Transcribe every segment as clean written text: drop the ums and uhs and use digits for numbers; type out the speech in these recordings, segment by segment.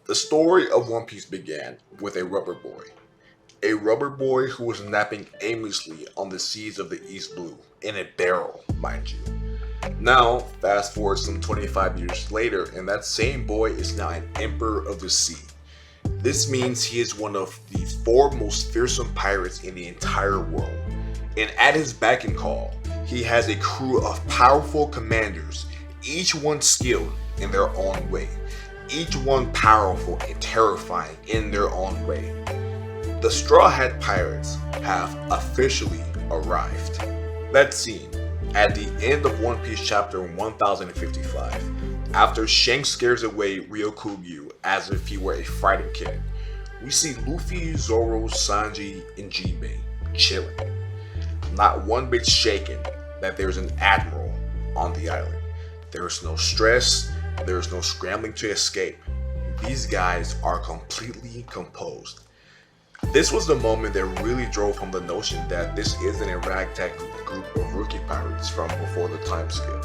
The story of One Piece began with a rubber boy. A rubber boy who was napping aimlessly on the seas of the East Blue, in a barrel, mind you. Now, fast forward some 25 years later, and that same boy is now an Emperor of the Sea. This means he is one of the four most fearsome pirates in the entire world. And at his beck and call, he has a crew of powerful commanders, each one skilled in their own way, each one powerful and terrifying in their own way. The Straw Hat Pirates have officially arrived. Let's see. At the end of One Piece chapter 1055, after Shanks scares away Ryokugyu as if he were a fighting kid, we see Luffy, Zoro, Sanji, and Jinbei chilling. Not one bit shaken that there's an admiral on the island. There is no stress, there is no scrambling to escape. These guys are completely composed. This was the moment that really drove home the notion that this isn't a ragtag group of rookie pirates from before the time skip.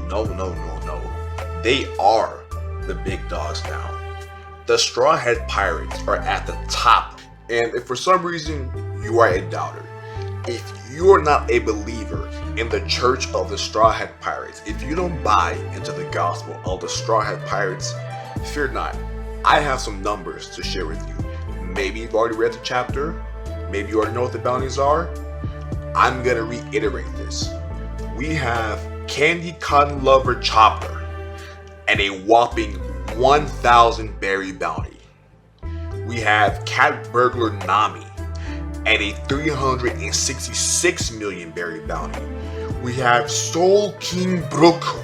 No. They are the big dogs now. The Straw Hat Pirates are at the top, and if for some reason you are a doubter, if you are not a believer in the Church of the Straw Hat Pirates, if you don't buy into the gospel of the Straw Hat Pirates, fear not. I have some numbers to share with you. Maybe you've already read the chapter, maybe you already know what the bounties are. I'm gonna reiterate this. We have Candy Cotton Lover Chopper and a whopping 1,000 berry bounty. We have Cat Burglar Nami and a 366 million berry bounty. We have Soul King Broku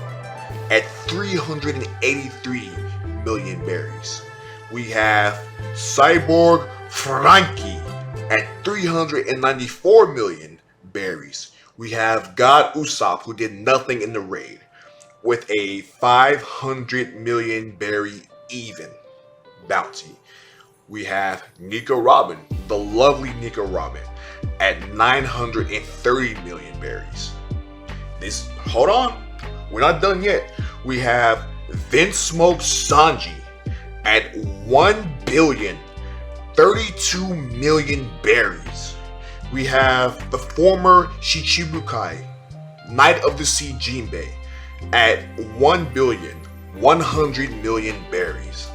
at 383 million berries. We have Cyborg Frankie at 394 million berries. We have God Usopp, who did nothing in the raid, with a 500 million berry even bounty. We have Nico Robin, the lovely Nico Robin, at 930 million berries. Hold on, we're not done yet. We have Vince Smoke Sanji at 1,032 million berries. We have the former Shichibukai, Knight of the Sea Jinbei, at 1,100 million berries.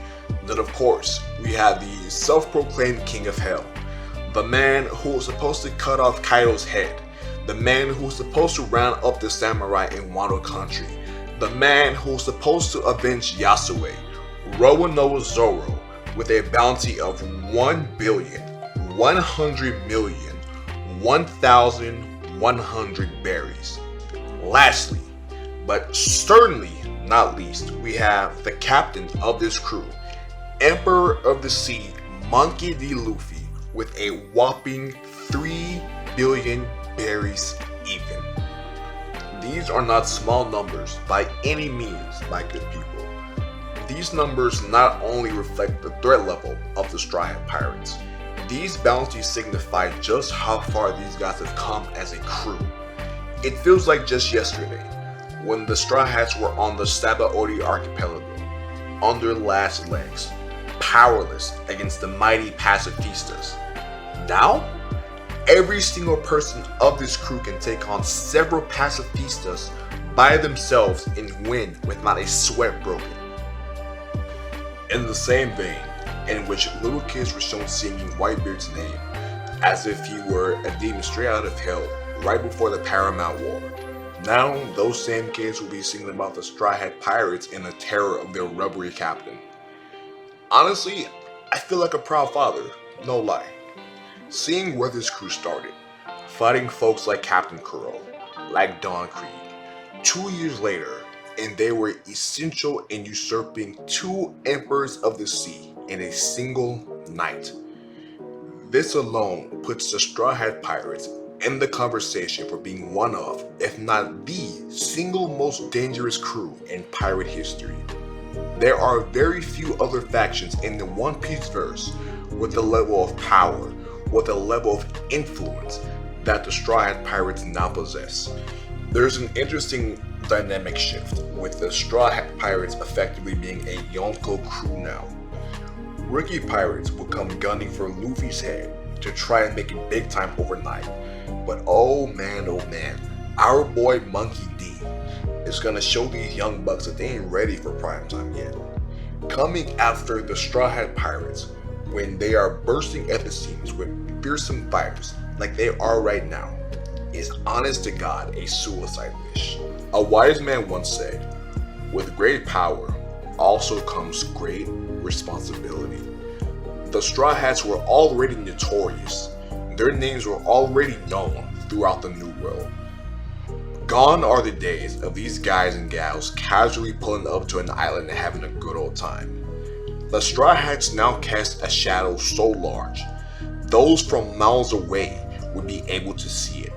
Then of course, we have the self-proclaimed King of Hell, the man who was supposed to cut off Kaido's head, the man who was supposed to round up the samurai in Wano country, the man who was supposed to avenge Yasue, Roanoa Zoro, with a bounty of 1,100,1,100 berries. Lastly, but certainly not least, we have the captain of this crew, Emperor of the Sea, Monkey D. Luffy, with a whopping 3 billion berries even. These are not small numbers by any means, my good people. These numbers not only reflect the threat level of the Straw Hat Pirates, these bounties signify just how far these guys have come as a crew. It feels like just yesterday, when the Straw Hats were on the Sabaody Archipelago, on their last legs, powerless against the mighty pacifistas. Now, every single person of this crew can take on several pacifistas by themselves and win with not a sweat broken. In the same vein in which little kids were shown singing Whitebeard's name as if he were a demon straight out of hell right before the Paramount War, now those same kids will be singing about the Straw Hat Pirates and the terror of their rubbery captain. Honestly, I feel like a proud father, no lie. Seeing where this crew started, fighting folks like Captain Kuro, like Don Creed, 2 years later, and they were essential in usurping 2 emperors of the sea in a single night. This alone puts the Straw Hat Pirates in the conversation for being one of, if not the single most dangerous crew in pirate history. There are very few other factions in the One Piece verse with the level of power, with the level of influence that the Straw Hat Pirates now possess. There's an interesting dynamic shift, with the Straw Hat Pirates effectively being a Yonko crew now. Rookie pirates will come gunning for Luffy's head to try and make it big time overnight. But oh man, our boy Monkey D is gonna show these young bucks that they ain't ready for prime time yet. Coming after the Straw Hat Pirates when they are bursting at the seams with fearsome fighters like they are right now is honest to God a suicide wish. A wise man once said, with great power also comes great responsibility. The Straw Hats were already notorious. Their names were already known throughout the New World. Gone are the days of these guys and gals casually pulling up to an island and having a good old time. The Straw Hats now cast a shadow so large, those from miles away would be able to see it.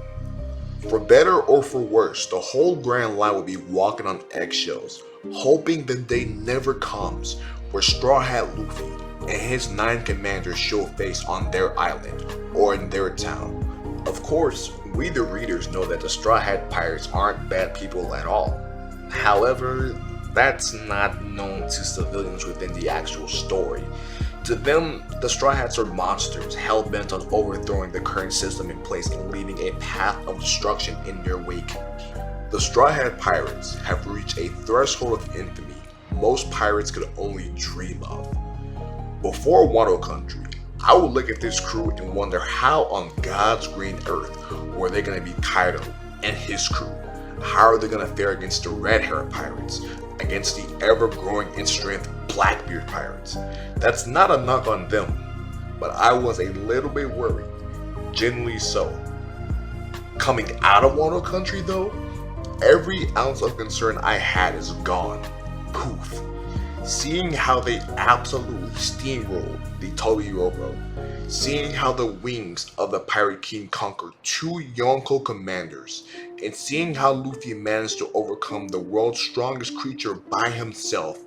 For better or for worse, the whole Grand Line would be walking on eggshells, hoping the day never comes where Straw Hat Luffy and his 9 commanders show face on their island or in their town. Of course, we the readers know that the Straw Hat Pirates aren't bad people at all. However, that's not known to civilians within the actual story. To them, the Straw Hats are monsters, hell-bent on overthrowing the current system in place and leaving a path of destruction in their wake. The Straw Hat Pirates have reached a threshold of infamy most pirates could only dream of. Before Wano Country, I would look at this crew and wonder how on God's green earth were they going to be Kaido and his crew? How are they going to fare against the Red Hair Pirates? Against the ever-growing in strength Blackbeard Pirates? That's not a knock on them, but I was a little bit worried, genuinely so. Coming out of Wano Country though, every ounce of concern I had is gone. Poof. Seeing how they absolutely steamrolled the Toby Robo, seeing how the wings of the Pirate King conquered 2 Yonko commanders, and seeing how Luffy managed to overcome the world's strongest creature by himself.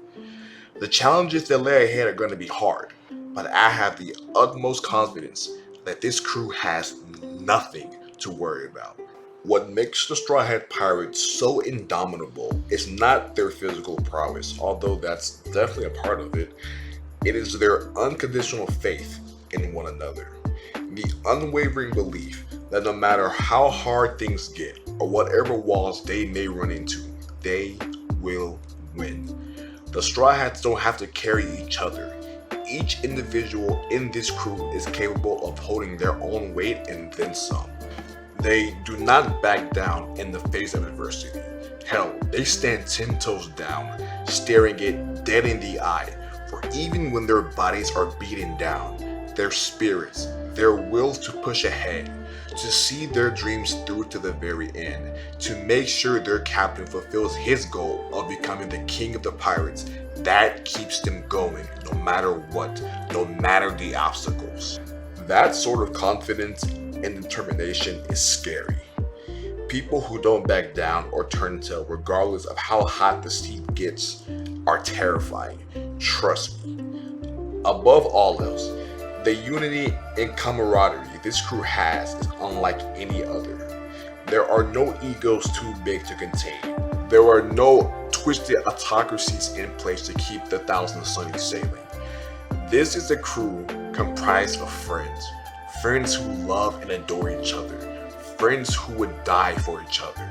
The challenges that lay ahead are going to be hard, but I have the utmost confidence that this crew has nothing to worry about. What makes the Straw Hat Pirates so indomitable is not their physical prowess, although that's definitely a part of it. It is their unconditional faith in one another. The unwavering belief that no matter how hard things get or whatever walls they may run into, they will win. The Straw Hats don't have to carry each other. Each individual in this crew is capable of holding their own weight and then some. They do not back down in the face of adversity. Hell, they stand 10 toes down, staring it dead in the eye, for even when their bodies are beaten down, their spirits, their will to push ahead, to see their dreams through to the very end, to make sure their captain fulfills his goal of becoming the king of the pirates, that keeps them going no matter what, no matter the obstacles. That sort of confidence and determination is scary. People who don't back down or turn tail regardless of how hot the seat gets are terrifying, trust me. Above all else, the unity and camaraderie this crew has is unlike any other. There are no egos too big to contain. There are no twisted autocracies in place to keep the Thousand Sunnies sailing. This is a crew comprised of friends who love and adore each other, friends who would die for each other,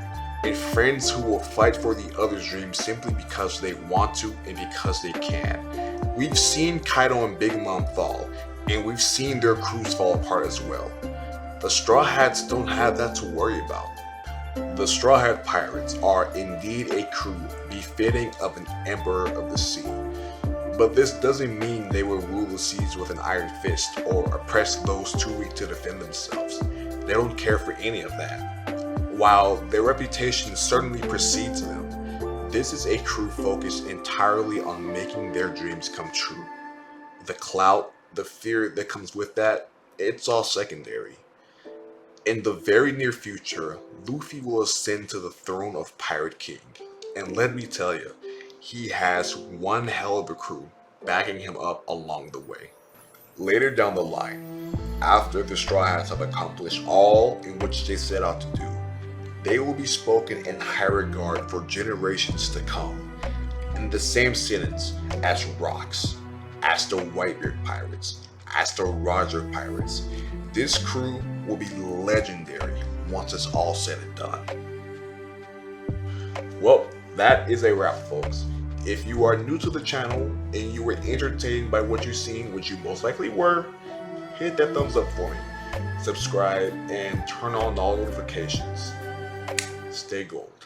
and friends who will fight for the other's dreams simply because they want to and because they can. We've seen Kaido and Big Mom fall, and we've seen their crews fall apart as well. The Straw Hats don't have that to worry about. The Straw Hat Pirates are indeed a crew befitting of an Emperor of the Sea. But this doesn't mean they will rule the seas with an iron fist or oppress those too weak to defend themselves. They don't care for any of that. While their reputation certainly precedes them, this is a crew focused entirely on making their dreams come true. The clout, the fear that comes with that, it's all secondary. In the very near future, Luffy will ascend to the throne of Pirate King. And let me tell you, he has one hell of a crew backing him up along the way. Later down the line, after the Straw Hats have accomplished all in which they set out to do, they will be spoken in high regard for generations to come, in the same sentence as rocks, as the Whitebeard pirates, as the Roger pirates. This crew will be legendary once it's all said and done. Well, that is a wrap, folks. If you are new to the channel and you were entertained by what you've seen, which you most likely were, hit that thumbs up for me, subscribe, and turn on all notifications. Stay gold.